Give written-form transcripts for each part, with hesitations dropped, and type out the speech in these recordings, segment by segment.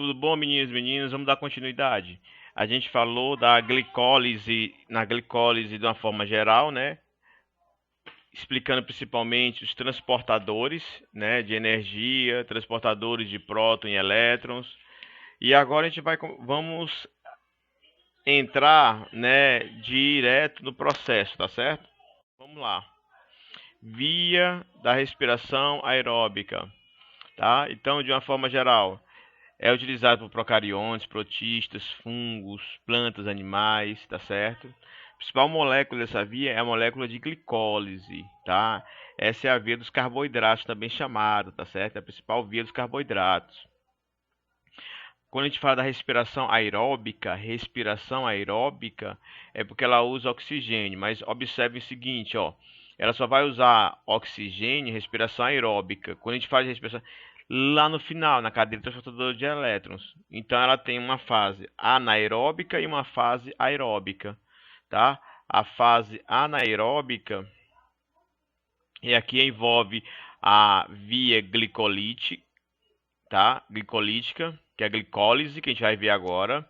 Tudo bom, meninos e meninas? Vamos dar continuidade. A gente falou da glicólise, na glicólise de uma forma geral, né? Explicando principalmente os transportadores, né, de energia, transportadores de próton e elétrons. E agora a gente vamos entrar, né, direto no processo, tá certo? Vamos lá. Via da respiração aeróbica, tá? Então, de uma forma geral, é utilizado por procariontes, protistas, fungos, plantas, animais, tá certo? A principal molécula dessa via é a molécula de glicólise, tá? Essa é a via dos carboidratos, também chamada, tá certo? É a principal via dos carboidratos. Quando a gente fala da respiração aeróbica é porque ela usa oxigênio, mas observe o seguinte, ó, ela só vai usar oxigênio, respiração aeróbica. Quando a gente fala de respiração lá no final, na cadeia transportadora de elétrons. Então ela tem uma fase anaeróbica e uma fase aeróbica, tá? A fase anaeróbica e aqui envolve a via glicolítica, tá? Glicolítica, que é a glicólise, que a gente vai ver agora.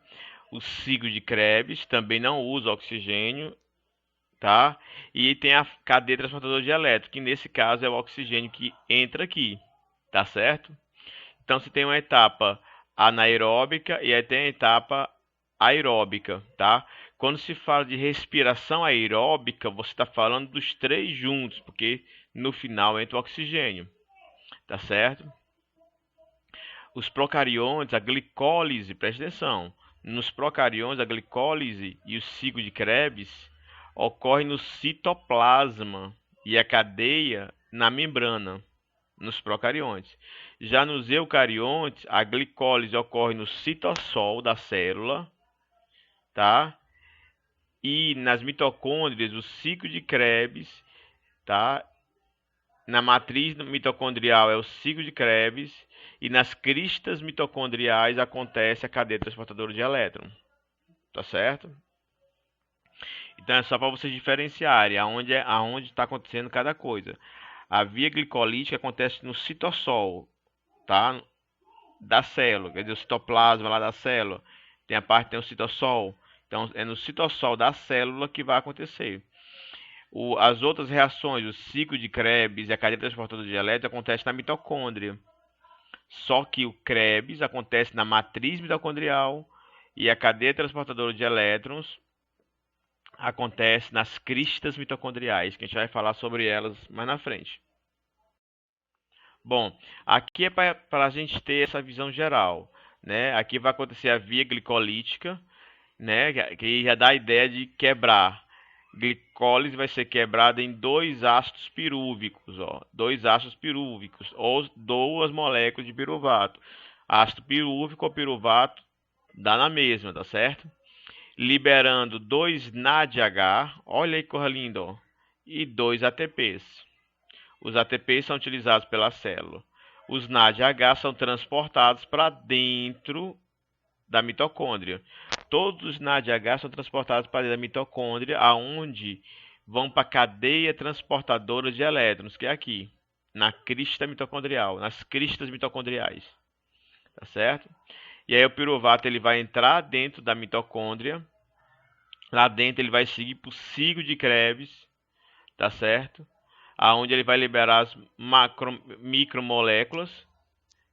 O ciclo de Krebs também não usa oxigênio, tá? E tem a cadeia transportadora de elétrons, que nesse caso é o oxigênio que entra aqui, tá certo? Então você tem uma etapa anaeróbica e aí tem a etapa aeróbica, tá? Quando se fala de respiração aeróbica, você está falando dos três juntos, porque no final entra o oxigênio, tá certo? Os procariontes, a glicólise, presta atenção, nos procariontes, a glicólise e o ciclo de Krebs ocorre no citoplasma e a cadeia na membrana, nos procariontes. Já nos eucariontes, a glicólise ocorre no citossol da célula, tá? E nas mitocôndrias, o ciclo de Krebs, tá? Na matriz mitocondrial é o ciclo de Krebs e nas cristas mitocondriais acontece a cadeia transportadora de elétron, tá certo? Então é só para vocês diferenciarem aonde está acontecendo cada coisa. A via glicolítica acontece no citossol, tá? Da célula, quer dizer, o citoplasma lá da célula. Tem a parte que tem o citossol. Então é no citossol da célula que vai acontecer. As outras reações, o ciclo de Krebs e a cadeia transportadora de elétrons acontece na mitocôndria. Só que o Krebs acontece na matriz mitocondrial e a cadeia transportadora de elétrons acontece nas cristas mitocondriais, que a gente vai falar sobre elas mais na frente. Bom, aqui é para a gente ter essa visão geral, né? Aqui vai acontecer a via glicolítica, né? Que já dá a ideia de quebrar. Glicólise vai ser quebrada em dois ácidos pirúvicos, ó, dois ácidos pirúvicos, ou duas moléculas de piruvato. Ácido pirúvico ou piruvato dá na mesma, tá certo? Liberando dois NADH, olha aí que coisa linda, ó, e dois ATPs. Os ATPs são utilizados pela célula. Os NADH são transportados para dentro da mitocôndria. Todos os NADH são transportados para dentro da mitocôndria, aonde vão para a cadeia transportadora de elétrons, que é aqui, na crista mitocondrial, nas cristas mitocondriais, tá certo? E aí o piruvato ele vai entrar dentro da mitocôndria, lá dentro ele vai seguir por ciclo de Krebs, tá certo? Aonde ele vai liberar as micromoléculas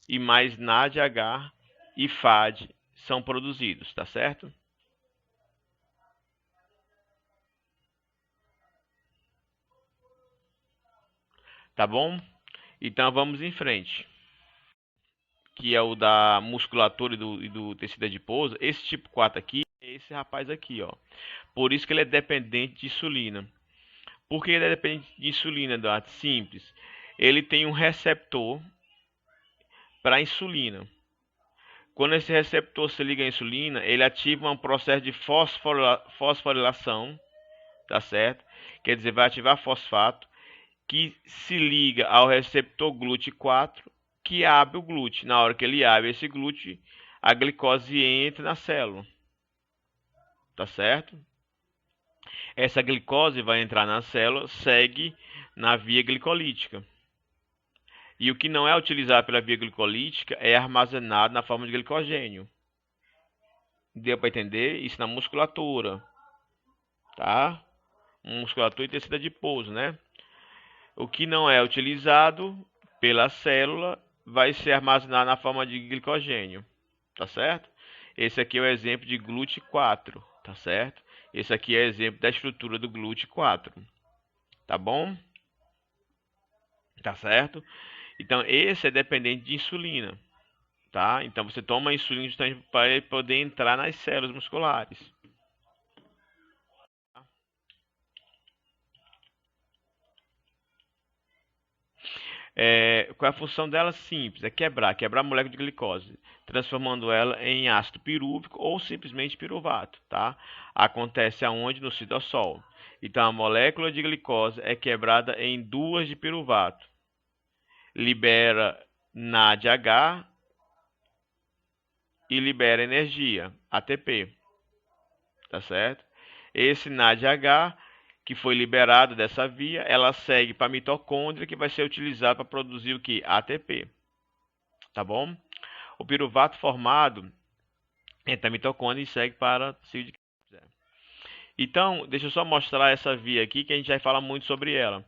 e mais NADH e FAD são produzidos, tá certo? Tá bom? Então vamos em frente. Que é o da musculatura e do tecido adiposo. Esse tipo 4 aqui é esse rapaz aqui, ó. Por isso que ele é dependente de insulina. Por que ele é dependente de insulina, Eduardo? Simples. Ele tem um receptor para insulina. Quando esse receptor se liga à insulina, ele ativa um processo de fosforilação, tá certo? Quer dizer, vai ativar fosfato, que se liga ao receptor GLUT4, que abre o GLUT. Na hora que ele abre esse GLUT, a glicose entra na célula, tá certo? Essa glicose vai entrar na célula, segue na via glicolítica. E o que não é utilizado pela via glicolítica é armazenado na forma de glicogênio. Deu para entender? Isso na musculatura, tá? Musculatura e tecido adiposo, né? O que não é utilizado pela célula vai ser armazenado na forma de glicogênio, tá certo? Esse aqui é o exemplo de GLUT4, tá certo? Esse aqui é o exemplo da estrutura do GLUT4, tá bom? Tá certo? Então, esse é dependente de insulina, tá? Então, você toma insulina justamente para ele poder entrar nas células musculares. Qual é a função dela? Simples, é quebrar a molécula de glicose, transformando ela em ácido pirúvico ou simplesmente piruvato, tá? Acontece aonde? No citosol. Então, a molécula de glicose é quebrada em duas de piruvato. Libera NADH e libera energia, ATP, tá certo? Esse NADH que foi liberado dessa via, ela segue para a mitocôndria, que vai ser utilizada para produzir o que? ATP, tá bom? O piruvato formado entra a mitocôndria e segue para ciclo de Krebs. Então, deixa eu só mostrar essa via aqui, que a gente vai falar muito sobre ela.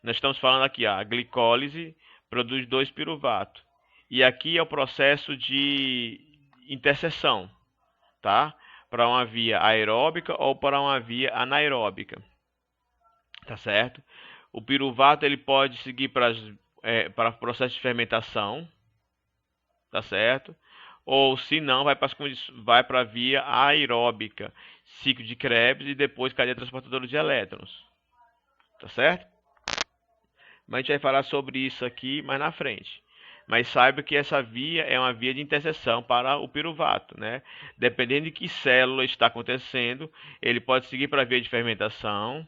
Nós estamos falando aqui, a glicólise produz 2-piruvato. E aqui é o processo de interseção, tá? Para uma via aeróbica ou para uma via anaeróbica, tá certo? O piruvato ele pode seguir para o processo de fermentação, tá certo? Ou se não, vai para a via aeróbica, ciclo de Krebs e depois cadeia transportadora de elétrons, tá certo? Mas a gente vai falar sobre isso aqui mais na frente. Mas saiba que essa via é uma via de interseção para o piruvato, né? Dependendo de que célula está acontecendo, ele pode seguir para a via de fermentação,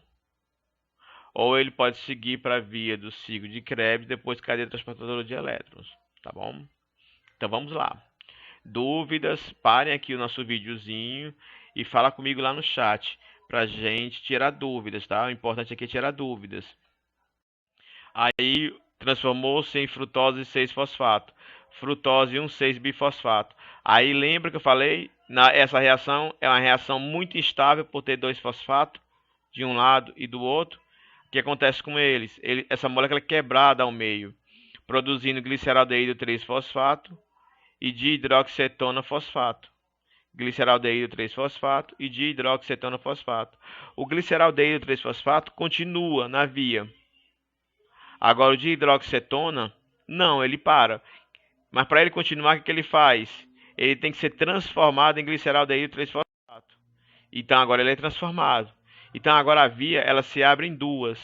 ou ele pode seguir para a via do ciclo de Krebs, depois cadeia transportadora de elétrons, tá bom? Então vamos lá. Dúvidas, parem aqui o nosso videozinho e fala comigo lá no chat pra gente tirar dúvidas, tá? O importante aqui é tirar dúvidas. Aí transformou-se em frutose 6-fosfato, frutose 1,6-bifosfato. Aí lembra que eu falei, essa reação é uma reação muito instável por ter 2-fosfato de um lado e do outro. O que acontece com eles? Essa molécula é quebrada ao meio, produzindo gliceraldeído 3-fosfato e dihidroxicetona fosfato. Gliceraldeído 3-fosfato e dihidroxicetona fosfato. O gliceraldeído 3-fosfato continua na via. Agora o dihidroxicetona, não, ele para. Mas para ele continuar, o que ele faz? Ele tem que ser transformado em gliceraldeído 3-fosfato. Então agora ele é transformado. Então agora a via ela se abre em duas,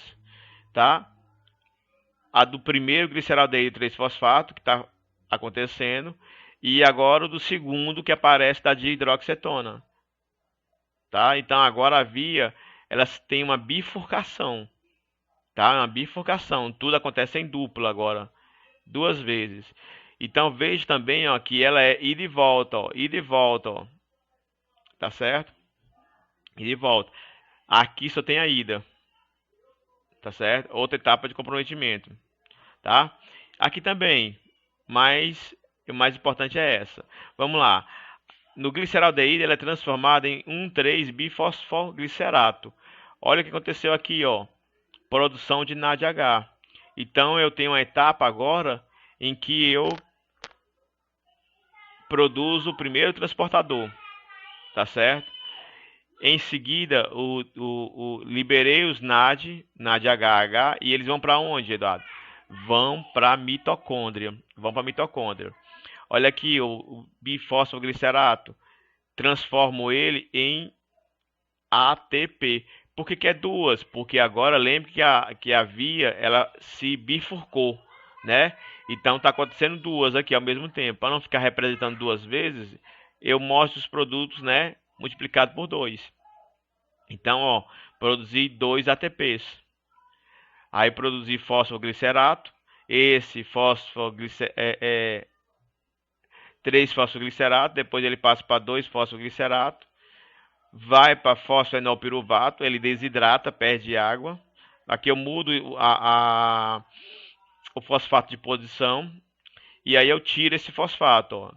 tá? A do primeiro gliceraldeído 3-fosfato que está acontecendo e agora o do segundo que aparece da dihidroxicetona, tá? Então agora a via elas tem uma bifurcação, tá? Uma bifurcação, tudo acontece em dupla agora, duas vezes. Então veja também, ó, que ela é ida e volta, ó, ida e volta, ó. Tá certo? Ida e volta. Aqui só tem a ida, tá certo? Outra etapa de comprometimento, tá? Aqui também, mas o mais importante é essa. Vamos lá. No gliceraldeído, ela é transformada em 1,3-bifosfoglicerato. Olha o que aconteceu aqui, ó. Produção de NADH. Então, eu tenho uma etapa agora em que eu produzo o primeiro transportador, tá certo? Em seguida, liberei os NADH, e eles vão para onde, Eduardo? Vão para a mitocôndria. Olha aqui, o bifosfoglicerato. Transformo ele em ATP. Por que é duas? Porque agora lembre que a via ela se bifurcou, né? Então está acontecendo duas aqui ao mesmo tempo. Para não ficar representando duas vezes, eu mostro os produtos, né? Multiplicado por 2. Então, ó, produzi 2 ATPs. Aí produzi fosfoglicerato. Esse 3-fosfoglicerato. Depois ele passa para 2-fosfoglicerato. Vai para fosfenolpiruvato. Ele desidrata, perde água. Aqui eu mudo o fosfato de posição, e aí eu tiro esse fosfato, ó.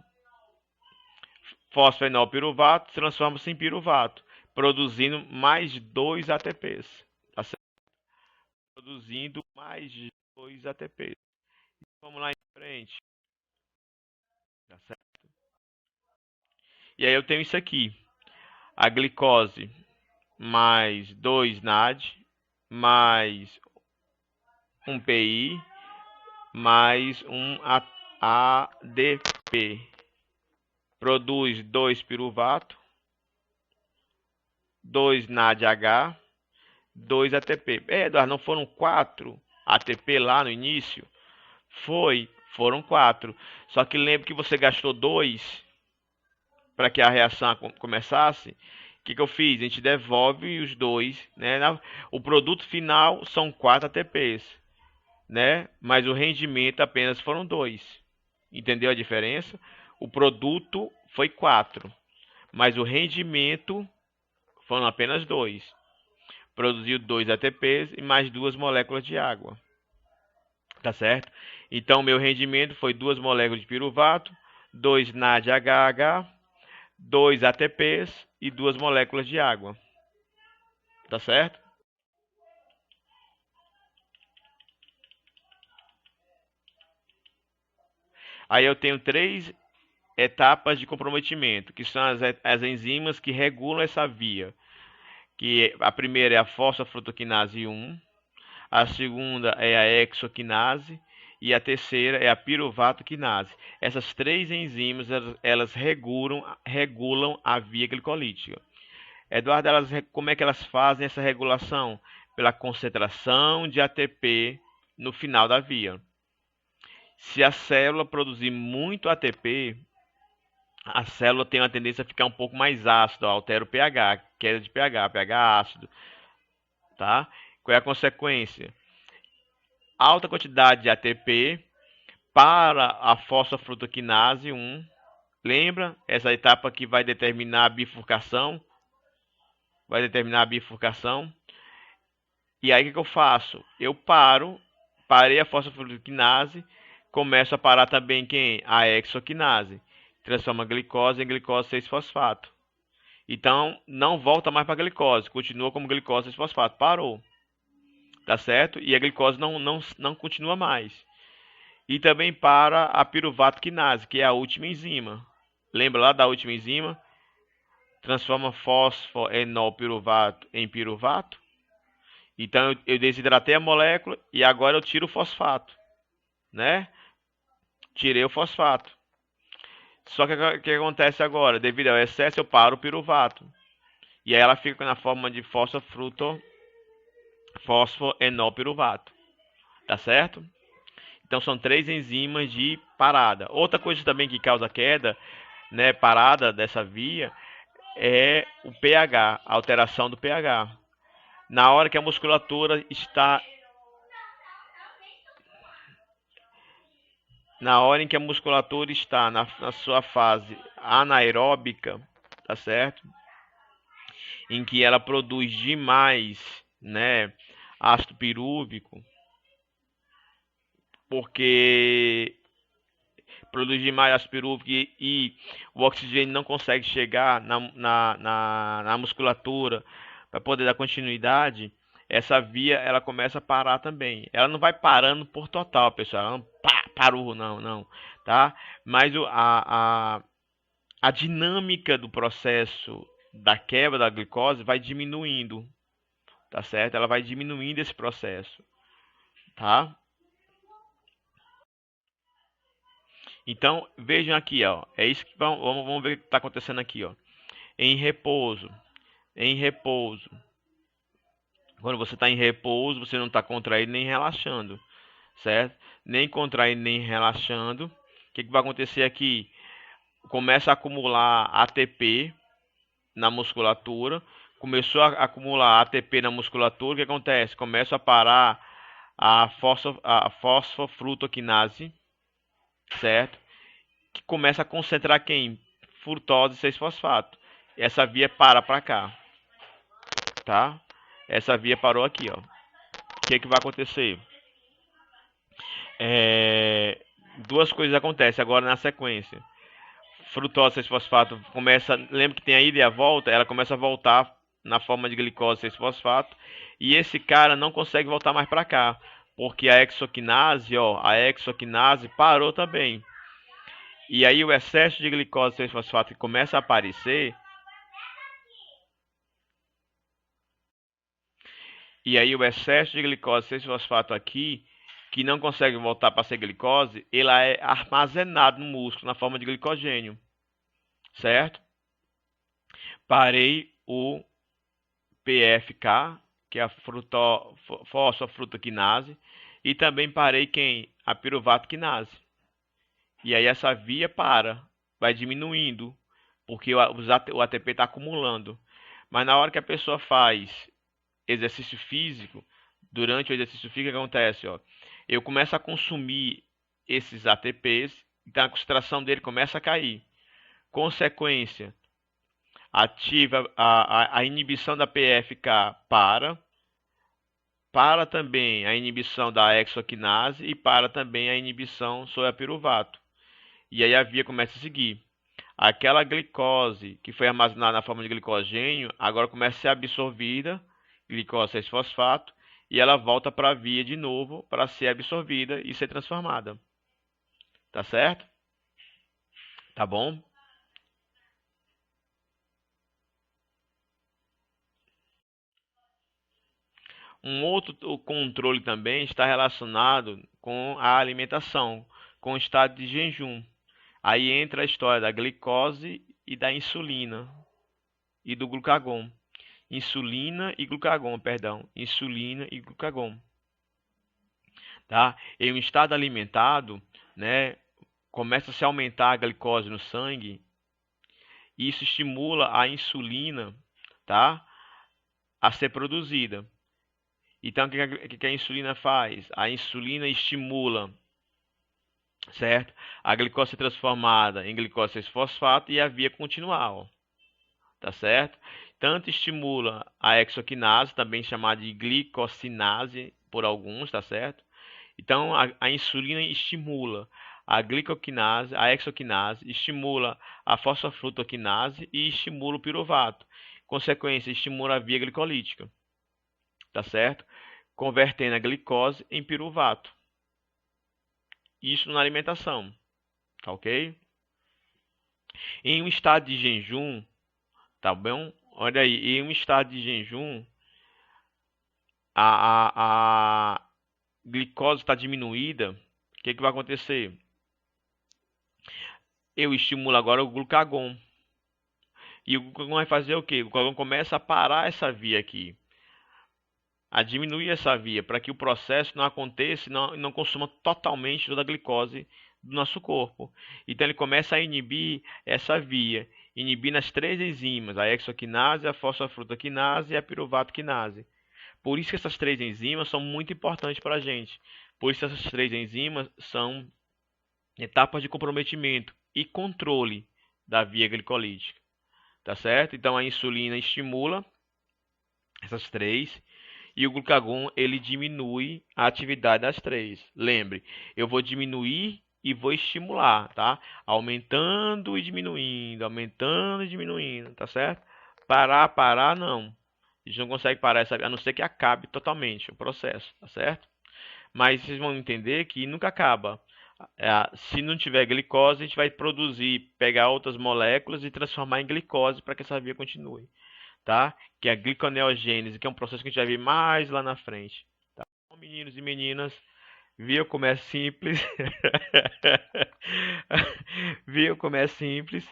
Fosfenolpiruvato transforma-se em piruvato, produzindo mais 2 ATPs. Tá certo? Produzindo mais 2 ATPs. Vamos lá em frente. Tá certo? E aí eu tenho isso aqui. A glicose mais 2 NAD mais um PI mais um ADP. Produz 2 piruvato, 2 NADH, 2 ATP. Eduardo, não foram 4 ATP lá no início? Foram 4. Só que lembra que você gastou 2 para que a reação começasse? O que eu fiz? A gente devolve os 2, né? O produto final são 4 ATPs, né? Mas o rendimento apenas foram 2. Entendeu a diferença? O produto foi 4, mas o rendimento foram apenas 2. Produziu 2 ATPs e mais 2 moléculas de água. Tá certo? Então, meu rendimento foi 2 moléculas de piruvato, 2 NADH, 2 ATPs e 2 moléculas de água. Tá certo? Aí eu tenho 3 etapas de comprometimento, que são as enzimas que regulam essa via. Que a primeira é a fosfofrutoquinase 1, a segunda é a exoquinase e a terceira é a piruvatoquinase. Essas 3 enzimas elas regulam a via glicolítica. Eduardo, como é que elas fazem essa regulação? Pela concentração de ATP no final da via. Se a célula produzir muito ATP, a célula tem uma tendência a ficar um pouco mais ácida, altera o pH, queda de pH ácido, tá? Qual é a consequência? Alta quantidade de ATP para a fosfofrutoquinase 1. Lembra? Essa etapa que vai determinar a bifurcação. E aí o que eu faço? Eu parei a fosfofrutoquinase, começo a parar também quem? A exoquinase. Transforma a glicose em glicose 6-fosfato. Então, não volta mais para a glicose, continua como glicose 6-fosfato. Parou. Tá certo? E a glicose não continua mais. E também para a piruvatoquinase, que é a última enzima. Lembra lá da última enzima? Transforma fosfoenolpiruvato em piruvato. Então eu desidratei a molécula e agora eu tiro o fosfato, né? Tirei o fosfato. Só que o que acontece agora? Devido ao excesso, eu paro o piruvato. E aí ela fica na forma de fosfoenolpiruvato. Tá certo? Então são 3 enzimas de parada. Outra coisa também que causa queda, né, parada dessa via, é o pH, a alteração do pH. Na hora que a musculatura está na sua fase anaeróbica, tá certo? Em que ela produz demais, né, ácido pirúvico, porque produz demais ácido pirúvico e o oxigênio não consegue chegar na musculatura para poder dar continuidade, essa via ela começa a parar também. Ela não vai parando por total, pessoal. Ela não parou, não, tá? Mas a dinâmica do processo da quebra da glicose vai diminuindo, tá certo? Ela vai diminuindo esse processo, tá? Então, vejam aqui, ó. É isso que vamos ver o que está acontecendo aqui, ó. Em repouso. Em repouso. Quando você está em repouso, você não está contraindo nem relaxando, certo? Nem contraindo nem relaxando. O que vai acontecer aqui? Começa a acumular ATP na musculatura. Começou a acumular ATP na musculatura. O que acontece? Começa a parar a fosfofrutoquinase, certo? Que começa a concentrar quem? Frutose 6-fosfato. Essa via para cá, tá? Essa via parou aqui, ó. O que vai acontecer? duas coisas acontecem agora na sequência. Frutose 6-fosfato começa, lembra que tem a ida e a volta, ela começa a voltar na forma de glicose 6-fosfato e esse cara não consegue voltar mais para cá, porque a hexoquinase, ó, a hexoquinase parou também. E aí o excesso de glicose 6-fosfato que começa a aparecer, e aí o excesso de glicose 6-fosfato aqui, que não consegue voltar para ser glicose, ele é armazenado no músculo na forma de glicogênio, certo? Parei o PFK, que é a fosfofrutaquinase, e também parei quem? A piruvato quinase. E aí essa via para, vai diminuindo, porque o ATP está acumulando. Mas na hora que a pessoa faz exercício físico, durante o exercício físico, o que acontece? Ó, eu começo a consumir esses ATPs, então a concentração dele começa a cair. Consequência, ativa a inibição da PFK para também a inibição da hexoquinase e para também a inibição sobre a piruvato. E aí a via começa a seguir. Aquela glicose que foi armazenada na forma de glicogênio, agora começa a ser absorvida, glicose 6-fosfato, e ela volta para a via de novo para ser absorvida e ser transformada. Tá certo? Tá bom? Um outro controle também está relacionado com a alimentação, com o estado de jejum. Aí entra a história da glicose e da insulina e do glucagon. Insulina e glucagon, perdão. Insulina e glucagon. Tá? Em um estado alimentado, né, começa a se aumentar a glicose no sangue. E isso estimula a insulina, tá, a ser produzida. Então, o que a insulina faz? A insulina estimula, certo? A glicose ser transformada em glicose 6-fosfato e a via continuar, tá certo? Tanto estimula a hexoquinase, também chamada de glicosinase por alguns, tá certo? Então, a insulina estimula a glicoquinase, a hexoquinase, estimula a fosfofrutaquinase e estimula o piruvato. Consequência, estimula a via glicolítica, tá certo? Convertendo a glicose em piruvato. Isso na alimentação, tá ok? Em um estado de jejum, tá bom? Olha aí, em um estado de jejum, a glicose está diminuída, o que vai acontecer? Eu estimulo agora o glucagon. E o glucagon vai fazer o quê? O glucagon começa a parar essa via aqui, a diminuir essa via, para que o processo não aconteça e não consuma totalmente toda a glicose do nosso corpo. Então ele começa a inibir essa via, inibindo as três enzimas, a hexoquinase, a fosfofrutaquinase e a piruvato-quinase. Por isso que essas três enzimas são muito importantes para a gente. Por isso essas três enzimas são etapas de comprometimento e controle da via glicolítica, tá certo? Então a insulina estimula essas três e o glucagon ele diminui a atividade das três. Lembre, eu vou diminuir e vou estimular, tá? Aumentando e diminuindo, tá certo? Parar, não. A gente não consegue parar essa, a não ser que acabe totalmente o processo, tá certo? Mas vocês vão entender que nunca acaba. Se não tiver glicose, a gente vai produzir, pegar outras moléculas e transformar em glicose para que essa via continue, tá? Que é a gliconeogênese, que é um processo que a gente vai ver mais lá na frente. Tá? Bom, meninos e meninas, viu como é simples? Viu como é simples?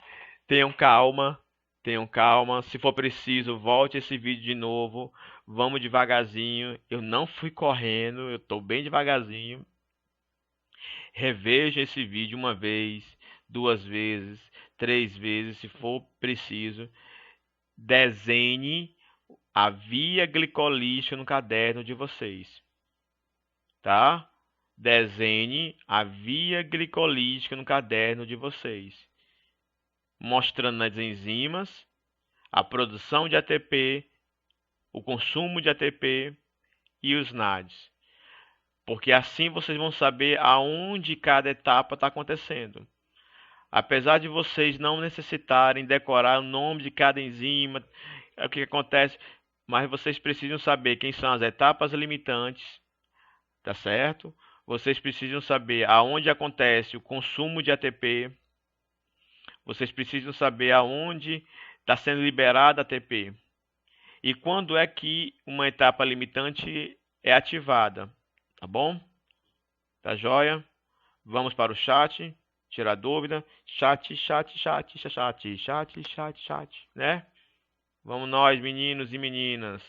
Tenham calma, tenham calma. Se for preciso, volte esse vídeo de novo. Vamos devagarzinho. Eu não fui correndo, eu estou bem devagarzinho. Reveja esse vídeo uma vez, duas vezes, três vezes, se for preciso. Desenhe a via glicolítica no caderno de vocês, tá? Desenhe a via glicolítica no caderno de vocês, mostrando as enzimas, a produção de ATP, o consumo de ATP e os NADs. porque assim vocês vão saber aonde cada etapa está acontecendo. Apesar de vocês não necessitarem decorar o nome de cada enzima, o que acontece, mas vocês precisam saber quem são as etapas limitantes, tá certo? Vocês precisam saber aonde acontece o consumo de ATP, vocês precisam saber aonde está sendo liberada a ATP e quando é que uma etapa limitante é ativada, tá bom? Tá joia? Vamos para o chat, tirar dúvida. Chat, né? Vamos nós, meninos e meninas.